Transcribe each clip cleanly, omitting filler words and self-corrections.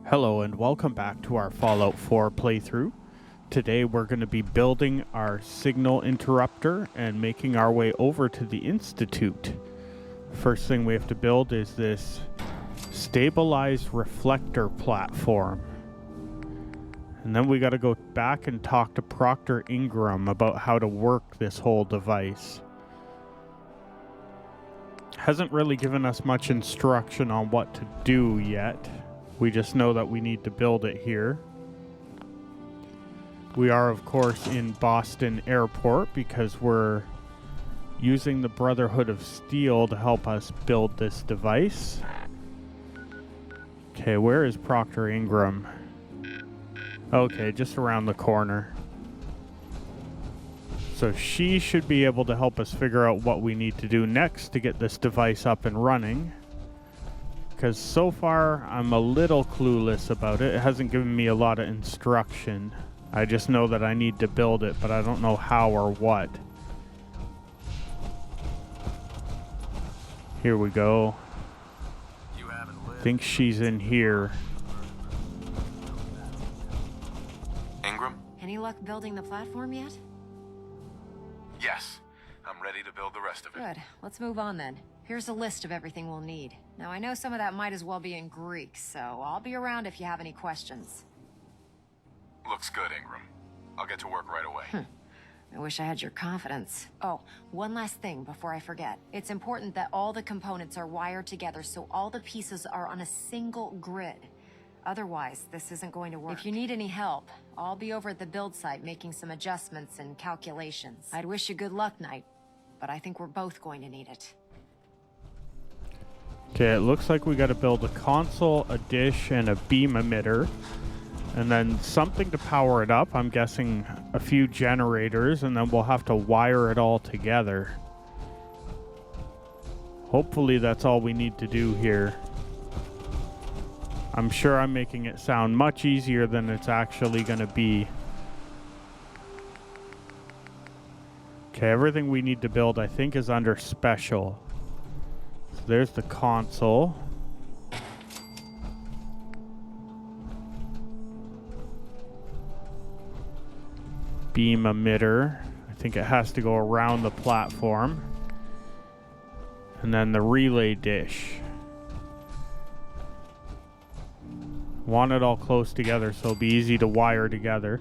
Hello and welcome back to our Fallout 4 playthrough. Today we're going to be building our signal interrupter and making our way over to the Institute. First thing we have to build is this stabilized reflector platform. And then we got to go back and talk to Proctor Ingram about how to work this whole device. Hasn't really given us much instruction on what to do yet. We just know that we need to build it here. We are, of course, in Boston Airport because we're using the Brotherhood of Steel to help us build this device. Okay, where is Proctor Ingram? Okay, just around the corner. So she should be able to help us figure out what we need to do next to get this device up and running. Because so far, I'm a little clueless about it. It hasn't given me a lot of instruction. I just know that I need to build it, but I don't know how or what. Here we go. I think she's in here. Ingram? Any luck building the platform yet? Yes. I'm ready to build the rest of it. Good. Let's move on then. Here's a list of everything we'll need. Now, I know some of that might as well be in Greek, so I'll be around if you have any questions. Looks good, Ingram. I'll get to work right away. I wish I had your confidence. Oh, one last thing before I forget. It's important that all the components are wired together so all the pieces are on a single grid. Otherwise, this isn't going to work. If you need any help, I'll be over at the build site making some adjustments and calculations. I'd wish you good luck, Knight, but I think we're both going to need it. Okay, it looks like we got to build a console, a dish, and a beam emitter. And then something to power it up. I'm guessing a few generators, and then we'll have to wire it all together. Hopefully that's all we need to do here. I'm sure I'm making it sound much easier than it's actually going to be. Okay, everything we need to build, I think, is under special. So there's the console. Beam emitter. I think it has to go around the platform. And then the relay dish. Want it all close together so it'll be easy to wire together.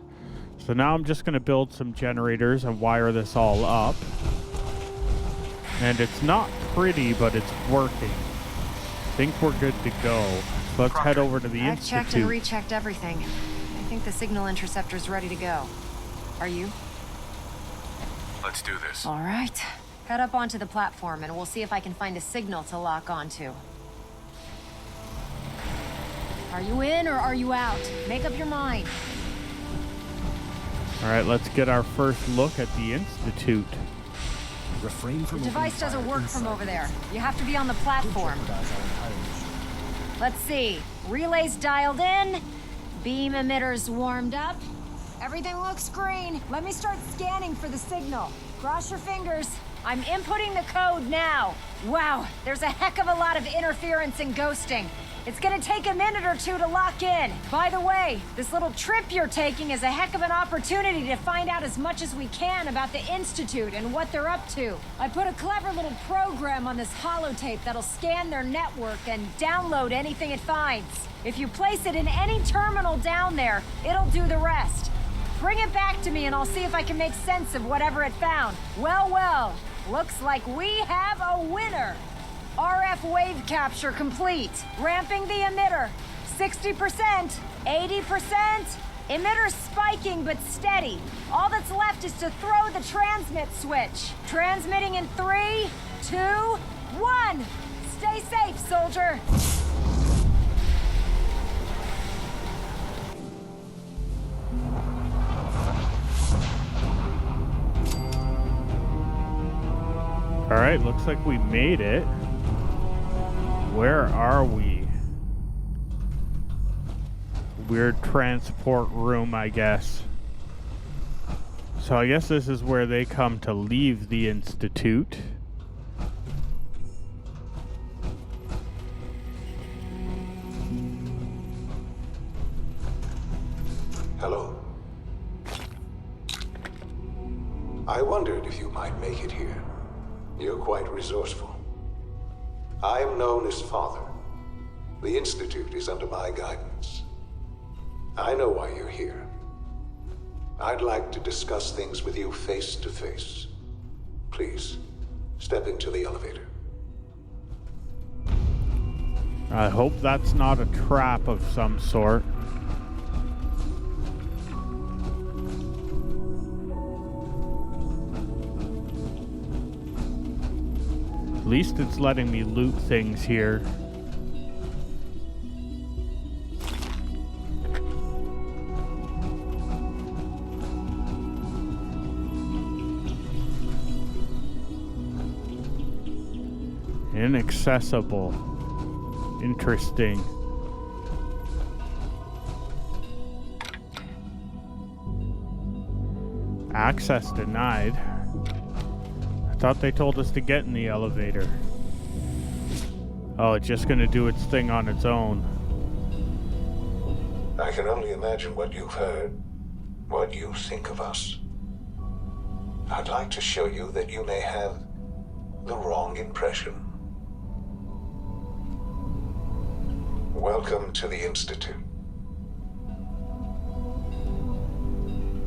So now I'm just going to build some generators and wire this all up. And it's not pretty, but it's working. I think we're good to go. So let's head over to the Institute. I've checked and rechecked everything. I think the signal interceptor's ready to go. Are you? Let's do this. All right. Head up onto the platform and we'll see if I can find a signal to lock onto. Are you in or are you out? Make up your mind. All right, let's get our first look at the Institute. Refrain from the device doesn't work from over there. You have to be on the platform. Let's see. Relays dialed in. Beam emitters warmed up. Everything looks green. Let me start scanning for the signal. Cross your fingers. I'm inputting the code now. Wow, there's a heck of a lot of interference and ghosting. It's gonna take a minute or two to lock in. By the way, this little trip you're taking is a heck of an opportunity to find out as much as we can about the Institute and what they're up to. I put a clever little program on this holotape that'll scan their network and download anything it finds. If you place it in any terminal down there, it'll do the rest. Bring it back to me and I'll see if I can make sense of whatever it found. Well, looks like we have a winner. RF wave capture complete. Ramping the emitter. 60%, 80%. Emitter spiking but steady. All that's left is to throw the transmit switch. Transmitting in 3, 2, 1. Stay safe, soldier. All right, looks like we made it. Where are we? Weird transport room, I guess. So I guess this is where they come to leave the Institute. Hello. I wondered if you might make it here. You're quite resourceful. I am known as Father. The Institute is under my guidance. I know why you're here. I'd like to discuss things with you face to face. Please, step into the elevator. I hope that's not a trap of some sort. At least it's letting me loot things here. Inaccessible. Interesting. Access denied. I thought they told us to get in the elevator. Oh, it's just gonna do its thing on its own. I can only imagine what you've heard, what you think of us. I'd like to show you that you may have the wrong impression. Welcome to the Institute.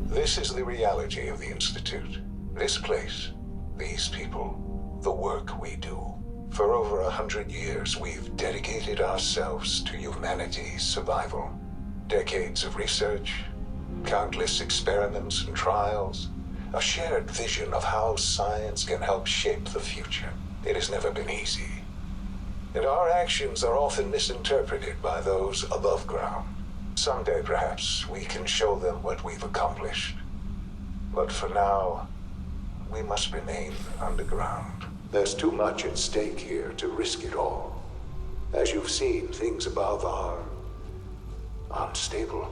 This is the reality of the Institute. This place, these people, the work we do. For over 100 years, we've dedicated ourselves to humanity's survival. Decades of research, countless experiments and trials, a shared vision of how science can help shape the future. It has never been easy. And our actions are often misinterpreted by those above ground. Someday, perhaps, we can show them what we've accomplished. But for now, we must remain underground. There's too much at stake here to risk it all. As you've seen, things above are unstable.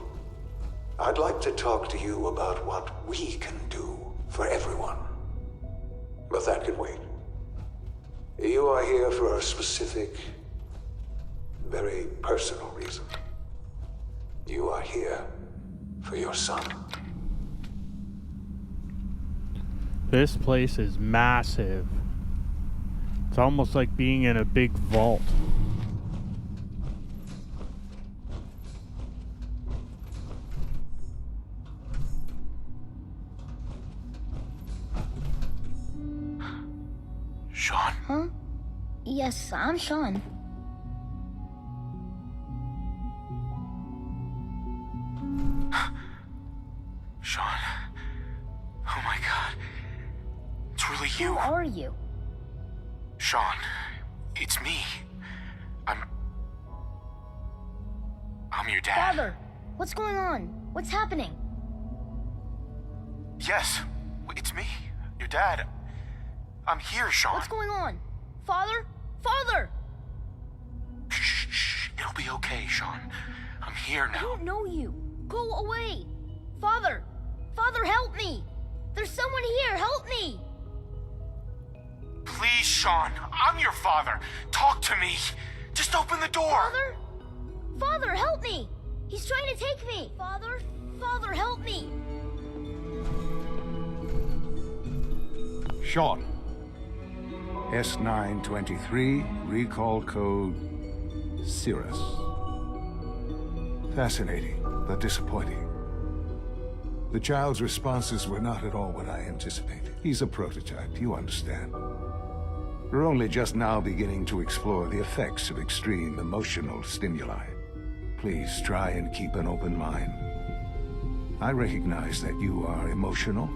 I'd like to talk to you about what we can do for everyone. But that can wait. You are here for a specific, very personal reason. You are here for your son. This place is massive. It's almost like being in a big vault. Sean? Huh? Yes, I'm Sean. Sean. Oh my god. It's really you. Who are you? Sean, it's me. I'm your dad. Father, what's going on? What's happening? Yes, it's me. Your dad. I'm here, Sean. What's going on? Father? Father! Shh. It'll be okay, Sean. I'm here I now. don't know you. Go away. Father! Father, help me! There's someone here, help me! Please, Sean. I'm your father. Talk to me. Just open the door. Father? Father, help me! He's trying to take me! Father? Father, help me! Sean. S923, recall code Cirrus. Fascinating, but disappointing. The child's responses were not at all what I anticipated. He's a prototype, you understand. We're only just now beginning to explore the effects of extreme emotional stimuli. Please try and keep an open mind. I recognize that you are emotional,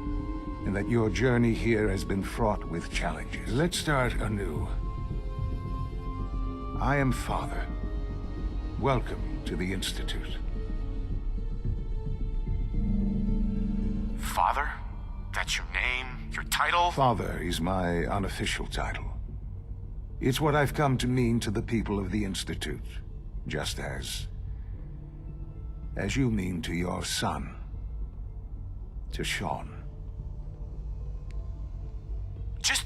and that your journey here has been fraught with challenges. Let's start anew. I am Father. Welcome to the Institute. Father? That's your name? Your title? Father is my unofficial title. It's what I've come to mean to the people of the Institute, just as you mean to your son, to Sean. Just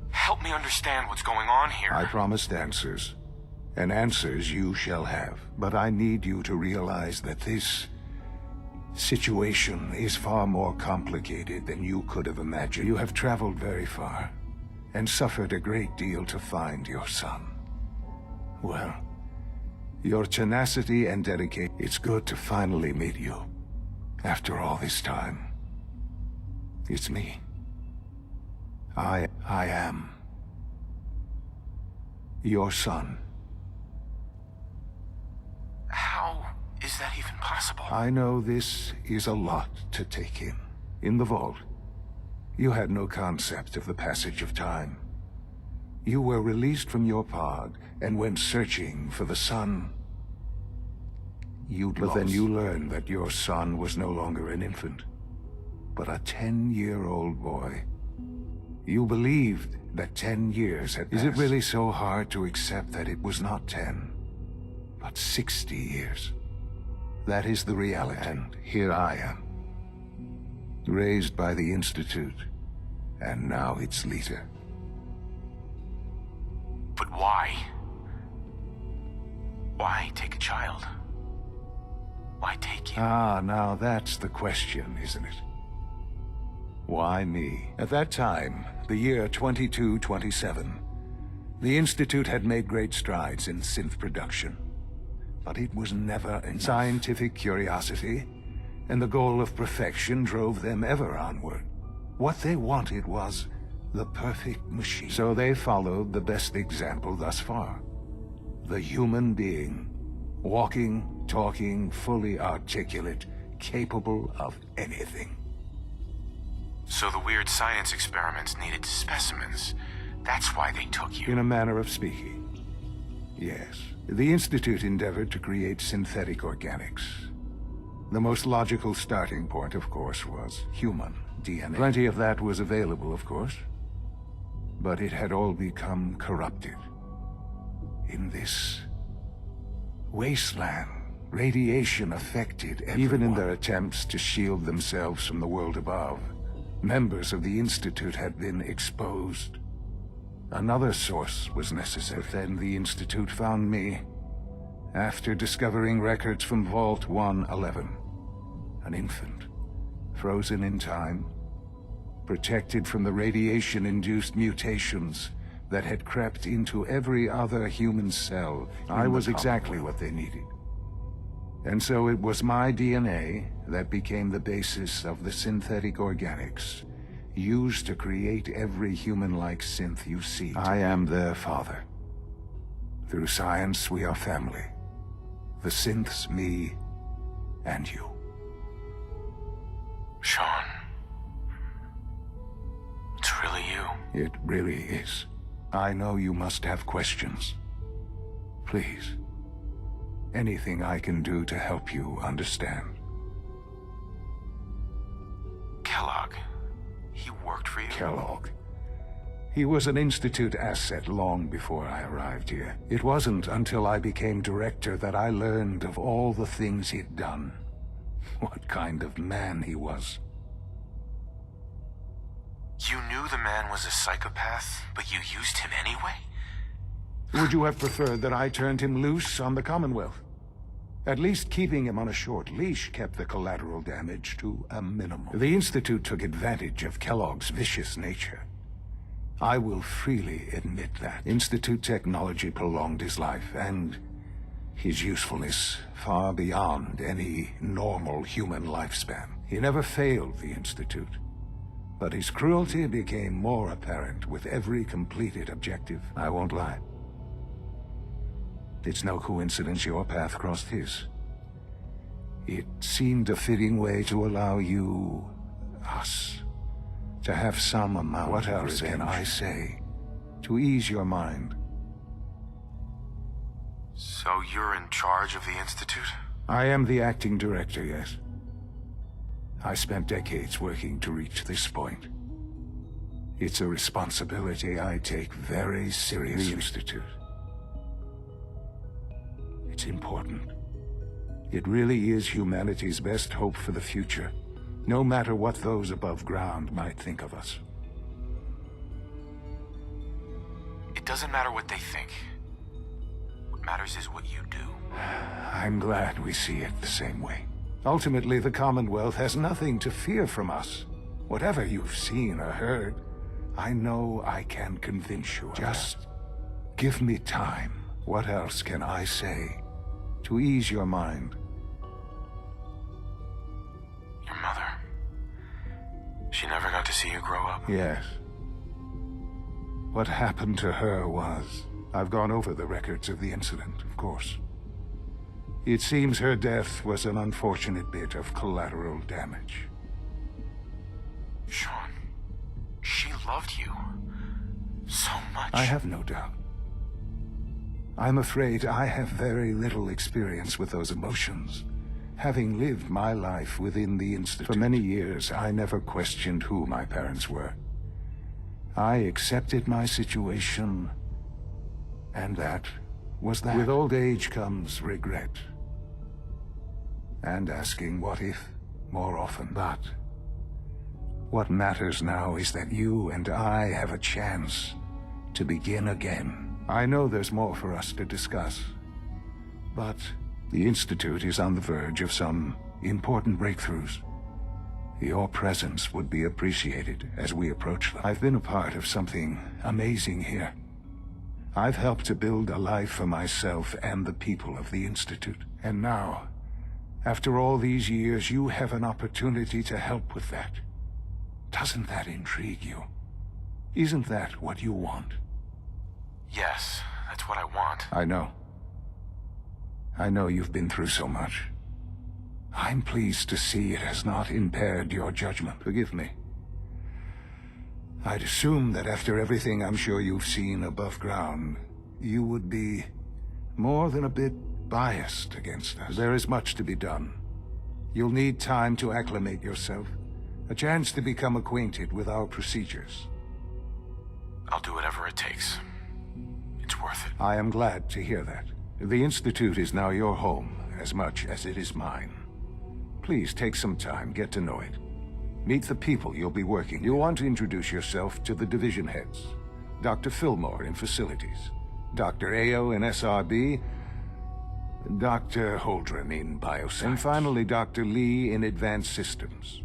help me understand what's going on here. I promised answers. And answers you shall have. But I need you to realize that this situation is far more complicated than you could have imagined. You have traveled very far, and suffered a great deal to find your son. Well, your tenacity and dedication, it's good to finally meet you. After all this time. It's me. I am your son. How is that even possible? I know this is a lot to take in. In the vault, you had no concept of the passage of time. You were released from your pod and went searching for the son you'd lost. But then you learned that your son was no longer an infant, but a 10-year-old boy. You believed that 10 years had passed. Is it really so hard to accept that it was not 10, but 60 years? That is the reality. And here I am, raised by the Institute, and now its leader. But why? Why take a child? Why take him? Ah, now that's the question, isn't it? Why me? At that time, the year 2227, the Institute had made great strides in synth production. But it was never enough. Scientific curiosity and the goal of perfection drove them ever onward. What they wanted was the perfect machine. So they followed the best example thus far. The human being. Walking, talking, fully articulate, capable of anything. So the weird science experiments needed specimens. That's why they took you. In a manner of speaking. Yes. The Institute endeavored to create synthetic organics. The most logical starting point, of course, was human DNA. Plenty of that was available, of course. But it had all become corrupted. In this wasteland, radiation affected everyone. Even in their attempts to shield themselves from the world above, members of the Institute had been exposed. Another source was necessary. But then the Institute found me, after discovering records from Vault 111. An infant, frozen in time, protected from the radiation-induced mutations that had crept into every other human cell. I was exactly what they needed. And so it was my DNA that became the basis of the synthetic organics used to create every human-like synth you see. I am their father. Through science, we are family. The synths, me, and you. Sean. It's really you. It really is. I know you must have questions. Please. Anything I can do to help you understand. Kellogg. He worked for you? Kellogg. He was an Institute asset long before I arrived here. It wasn't until I became director that I learned of all the things he'd done. What kind of man he was. You knew the man was a psychopath, but you used him anyway? Would you have preferred that I turned him loose on the Commonwealth? At least keeping him on a short leash kept the collateral damage to a minimum. The Institute took advantage of Kellogg's vicious nature. I will freely admit that. Institute technology prolonged his life, and his usefulness far beyond any normal human lifespan. He never failed the Institute, but his cruelty became more apparent with every completed objective. I won't lie. It's no coincidence your path crossed his. It seemed a fitting way to allow you, us, to have some amount of revenge. What else can I say? To ease your mind. So you're in charge of the Institute? I am the acting director, yes. I spent decades working to reach this point. It's a responsibility I take very seriously. The Institute. It's important. It really is humanity's best hope for the future, no matter what those above ground might think of us. It doesn't matter what they think. matters is what you do. I'm glad we see it the same way. Ultimately, the Commonwealth has nothing to fear from us. Whatever you've seen or heard, I know I can convince you. Just give me time. What else can I say to ease your mind? Your mother. She never got to see you grow up. Yes. What happened to her was... I've gone over the records of the incident, of course. It seems her death was an unfortunate bit of collateral damage. Sean, she loved you so much. I have no doubt. I'm afraid I have very little experience with those emotions. Having lived my life within the Institute for many years, I never questioned who my parents were. I accepted my situation, and that was that. With old age comes regret. And asking what if more often. But what matters now is that you and I have a chance to begin again. I know there's more for us to discuss, but the Institute is on the verge of some important breakthroughs. Your presence would be appreciated as we approach them. I've been a part of something amazing here. I've helped to build a life for myself and the people of the Institute. And now, after all these years, you have an opportunity to help with that. Doesn't that intrigue you? Isn't that what you want? Yes, that's what I want. I know. I know you've been through so much. I'm pleased to see it has not impaired your judgment. Forgive me. I'd assume that after everything I'm sure you've seen above ground, you would be more than a bit biased against us. There is much to be done. You'll need time to acclimate yourself, a chance to become acquainted with our procedures. I'll do whatever it takes. It's worth it. I am glad to hear that. The Institute is now your home, as much as it is mine. Please take some time, get to know it. Meet the people you'll be working with. You'll want to introduce yourself to the division heads. Dr. Fillmore in Facilities, Dr. Ao in SRB, Dr. Holdren in Bioscience, and finally Dr. Lee in Advanced Systems.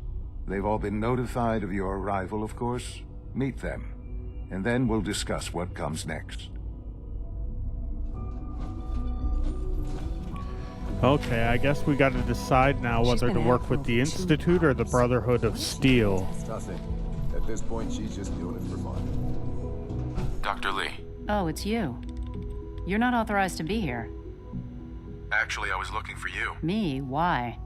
They've all been notified of your arrival, of course. Meet them, and then we'll discuss what comes next. Okay, I guess we got to decide now whether to work with the Institute or the Brotherhood of Steel. Nothing. At this point, she's just doing it for fun. Dr. Lee. Oh, it's you. You're not authorized to be here. Actually, I was looking for you. Me? Why?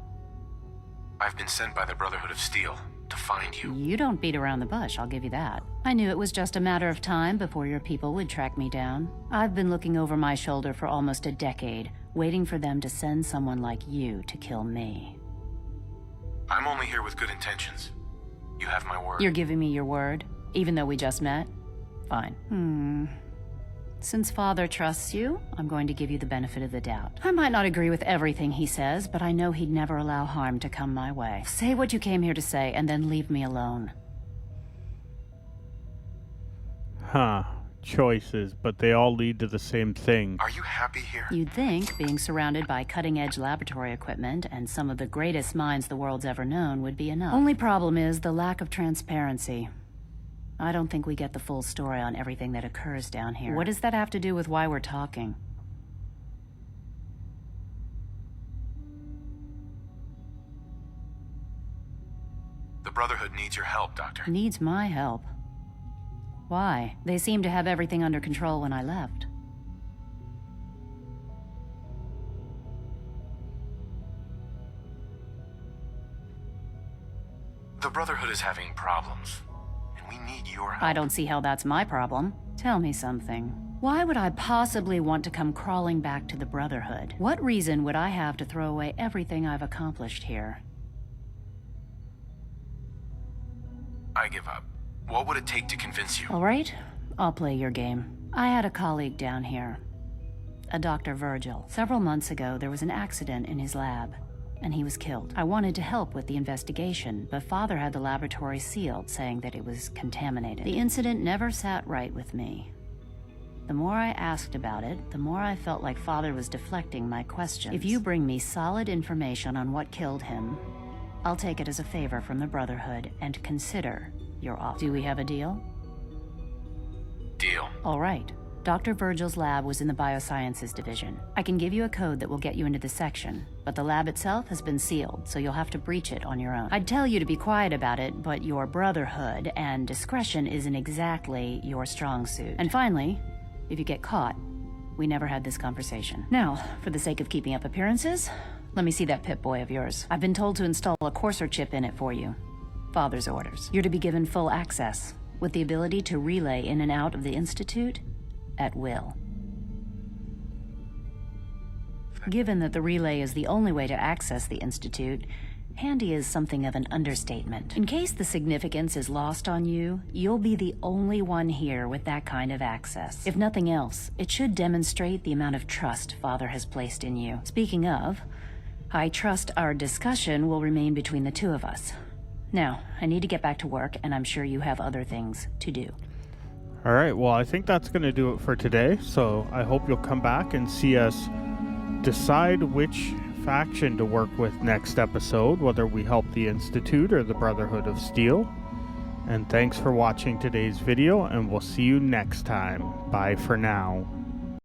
I've been sent by the Brotherhood of Steel to find you. You don't beat around the bush, I'll give you that. I knew it was just a matter of time before your people would track me down. I've been looking over my shoulder for almost a decade, waiting for them to send someone like you to kill me. I'm only here with good intentions. You have my word. You're giving me your word, even though we just met? Fine. Since Father trusts you, I'm going to give you the benefit of the doubt. I might not agree with everything he says, but I know he'd never allow harm to come my way. Say what you came here to say, and then leave me alone. Huh. Choices, but they all lead to the same thing. Are you happy here? You'd think being surrounded by cutting-edge laboratory equipment and some of the greatest minds the world's ever known would be enough. Only problem is the lack of transparency. I don't think we get the full story on everything that occurs down here. What does that have to do with why we're talking? The Brotherhood needs your help, Doctor. Needs my help. Why? They seemed to have everything under control when I left. The Brotherhood is having problems, and we need your help. I don't see how that's my problem. Tell me something. Why would I possibly want to come crawling back to the Brotherhood? What reason would I have to throw away everything I've accomplished here? I give up. What would it take to convince you? All right, I'll play your game. I had a colleague down here, a Dr. Virgil. Several months ago, there was an accident in his lab, and he was killed. I wanted to help with the investigation, but Father had the laboratory sealed, saying that it was contaminated. The incident never sat right with me. The more I asked about it, the more I felt like Father was deflecting my questions. If you bring me solid information on what killed him, I'll take it as a favor from the Brotherhood and consider your offer. Do we have a deal? Deal. All right. Dr. Virgil's lab was in the Biosciences Division. I can give you a code that will get you into the section, but the lab itself has been sealed, so you'll have to breach it on your own. I'd tell you to be quiet about it, but your Brotherhood and discretion isn't exactly your strong suit. And finally, if you get caught, we never had this conversation. Now, for the sake of keeping up appearances, let me see that Pip-Boy of yours. I've been told to install a courser chip in it for you. Father's orders. You're to be given full access, with the ability to relay in and out of the Institute at will. Given that the relay is the only way to access the Institute, handy is something of an understatement. In case the significance is lost on you, you'll be the only one here with that kind of access. If nothing else, it should demonstrate the amount of trust Father has placed in you. Speaking of, I trust our discussion will remain between the two of us. Now, I need to get back to work, and I'm sure you have other things to do. All right, well, I think that's going to do it for today. So I hope you'll come back and see us decide which faction to work with next episode, whether we help the Institute or the Brotherhood of Steel. And thanks for watching today's video, and we'll see you next time. Bye for now.